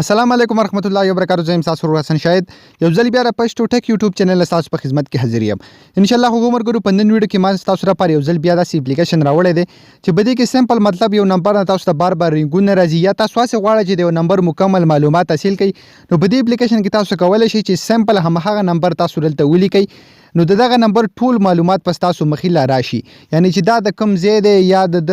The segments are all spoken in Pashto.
السلام علیکم ورحمت الله وبرکاتہ. زه تاسو سره حسن شاهد یو ځل بیا را پښتو ټک یوټیوب چینل تاسو په خدمت کې حاضر یم. ان شاء الله هغه مرګرو په نن ویډیو کې ما تاسو لپاره یو ځل بیا د اپلیکیشن راوړی دی چې بده کې سمپل مطلب یو نمبر تاسو ته بار بار رینګونه راځي یا تاسو هڅه غواړئ چې د نمبر مکمل معلومات حاصل کړئ نو په دې اپلیکیشن کې تاسو کولای شئ چې سمپل همغه نمبر تاسو دلته ولیکئ نو دغه نمبر ټول معلومات پس تاسو مخې لا راشي یعنی چې دا د کم ځای دی یا د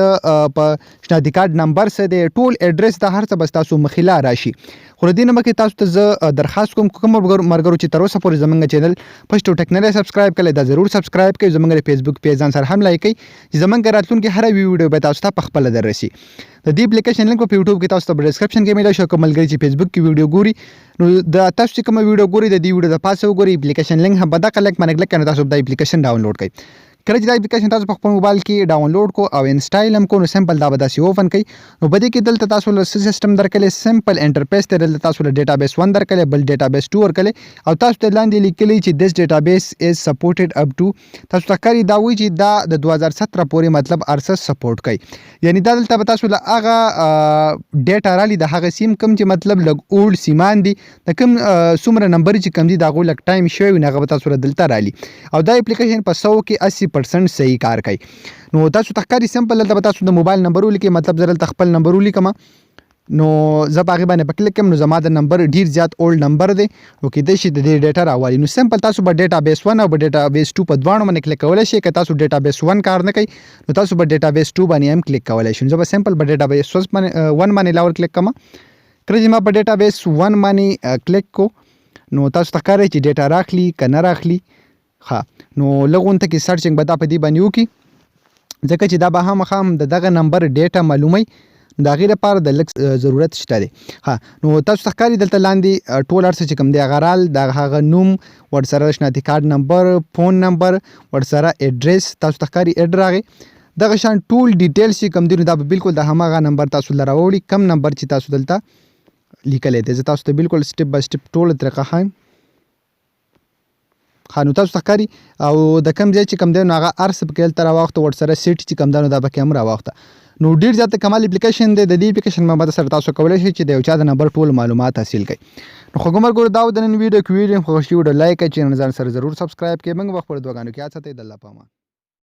په شناختی کارت نمبر څه دی ټول اډرس د هر څه بس تاسو مخې لا راشي. خو د دې نه مخکې تاسو ته زه درخواست کوم مرګرو چې تر اوسه پورې زمونږ چینل پښتو ټک نه سبسکرایب کړئ دا ضرور سبسکرایب کړئ زمونږ فیسبوک پیج ځان سره هم لایک کړئ چې زمونږ راتلونکي هر ویډیو به تاسو ته په خپل دررسي. د دې اپلیکیشن لینک په یوټیوب کې تاسو ته ډسکرپشن کې ملي شو کومل غړي چې فیسبوک کې ویډیو ګوري نو د تاسو چې کوم ویډیو ګوري د دې ویډیو د پاسه وګوري اپلیکیشن لینک هم بدا کلک باندې کلک کنه تاسو د اپلیکیشن ډاونلوډ کړئ. کله چې دا اپلیکیشن تاسو په خپل موبایل کې ډاونلوډ کو او انسټال هم کو نو سمپل دا به تاسو اوپن کړئ نو بده کې دلته تاسو له سیستم درکړي سمپل انټرفیس ته دلته تاسو له ډیټابیس 1 درکړي بل ډیټابیس 2 ورکړي او تاسو ته لاندې لیکلي چې this database is supported up to تاسو ته کاری دا وایي چې دا د 2017 پورې مطلب ارسس سپورټ کوي یعنی دا دلته تاسو له هغه ډیټا را لید هغه سیم کم چې مطلب لګ اولډ سیمان دي د کوم څومره نمبر چې کم دي دا غو لګ ټایم شوی نه هغه تاسو دلته را لید او دا اپلیکیشن په 100 کې 80% صحیح کار کوي. نو تاسو تخکاری سمپل دلته تاسو د موبایل نمبر ولیکئ مطلب زرل خپل نمبر ولیکم نو زه باغې باندې په کلیک کوم نو زما د نمبر ډیر زیات اولډ نمبر دی او کې د شي د ډیټا راوالي نو سمپل تاسو په ډیټابیس 1 او په ډیټابیس 2 په دوانو باندې کلیک کولای شئ که تاسو ډیټابیس 1 کار نه کوي نو تاسو په ډیټابیس 2 باندې هم کلیک کولای شئ. زه به سمپل په ډیټابیس 1 باندې لاور کلیک کوم کله چې ما په ډیټابیس 1 باندې کلیک کو نو تاسو ته کار چې ډیټا راخلی کنه راخلی ها نو لغون ته کې سرچینګ به دا په دې باندې وکي ځکه چې دا به هم دغه نمبر ډیټا معلومي دا غیر لپاره د لک ضرورت شته دی. ها نو تاسو ښکاری دلته لاندې ټول ارڅ چې کوم دی غرال د هغه نوم ورسره شناختی کارت نمبر فون نمبر ورسره اډرس تاسو ښکاری اډراغه دغه شان ټول ډیټیلز چې کوم دی دا بالکل د همغه نمبر تاسو لراوړي کم نمبر چې تاسو دلته لیکل دي تاسو ته بالکل سټپ بای سټپ ټول طریقه خایم خانو تاسو ښکاری او د کم ځای چې کم دی نو هغه ارس په کېل تر وخت ورسره سیټ چې کم دی نو دا په کیمرا وخت نو ډیر زیات کمال اپلیکیشن دی د دې اپلیکیشن په سره تاسو کولای شئ چې د یو چا د نمبر ټول معلومات حاصل کړئ. نو خو ګمر ګور دا د نن ویډیو کې ویډیو خوښ ویډیو لایک کړئ چینل ځان سره ضرور سبسکرایب کړئ موږ په خپل دوګانو کې اته د الله پامان.